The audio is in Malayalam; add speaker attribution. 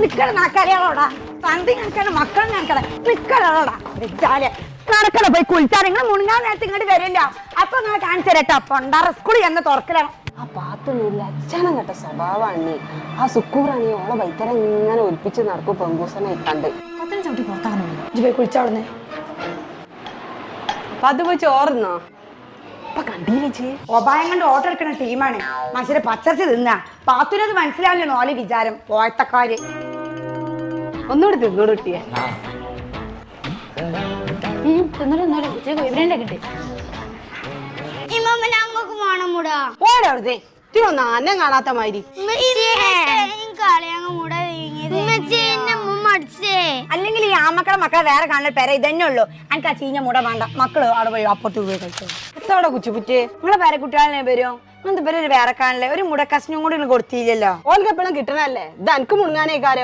Speaker 1: നിക്കണ നാക്കറിയാളോടാ തന്തി കണക്കാണ് മക്കളും കണക്കാണ് നിക്കലോടാ വെച്ചാല് നടക്കണ പോയി കുളിച്ചാൽ നിങ്ങൾ മുണങ്ങാൻ നേരത്തെ ഇങ്ങോട്ട് വരില്ല അപ്പൊ നിങ്ങൾ കാണിച്ചു തരട്ടോ പൊണ്ടാറ സ്കൂളിൽ എന്ന് തുറക്കലാണ്
Speaker 2: ആ പാത്തൊന്നുമില്ല അച്ഛനം കേട്ട സ്വഭാവമാണ് ആ സുക്കൂറാണ് ഓളെ വൈത്തര ഇങ്ങനെ ഒലിപ്പിച്ച് നടക്കും പെങ്കൂസനെ കണ്ട്
Speaker 1: പത്തിന് ചവിട്ടി പുറത്താകണമല്ലോ ഇജ്ജ് പോയി കുളിച്ചവിടുന്ന്
Speaker 2: അപ്പൊ അത് പോയി ചോർന്നോ അപ്പൊ കണ്ടീല്ലേ
Speaker 1: ഒപായം കൊണ്ട് ഓർഡർ എടുക്കുന്ന ടീമാണ് മനുഷ്യരെ പച്ചർച്ച് തിന്നാ പാത്തുനത് മനസ്സിലാവില്ല ഓലെ വിചാരം പോയത്തക്കാര്
Speaker 2: ഒന്നുകൂടി തിന്നോട് കിട്ടിയേ ഓടേ ഒന്ന് അന്നം കാണാത്ത മാതിരി
Speaker 1: അല്ലെങ്കിൽ ഈ ആമക്കളെ മക്കളെ വേറെ കാണുന്ന പേര ഇതന്നെ ഉള്ളൂ എനിക്ക് ആ ചീഞ്ഞ മുട വേണ്ട മക്കള് അവിടെ പോയി അപ്പുറത്ത് പോയി കഴിച്ചു
Speaker 2: എത്തോടെ കുച്ചുപുറ്റേ
Speaker 1: നിങ്ങളെ പേരെ കുട്ടികളെ വരും അങ്ങനത്തെ പേര് വേറെ കാണില്ലേ ഒരു മുട കഷ്ണം കൂടി കൊടുത്തില്ലല്ലോ
Speaker 2: ഓൾക്ക് എപ്പോഴും കിട്ടണല്ലേ ഇത് എനിക്ക് മുണങ്ങാനേ കാര്യം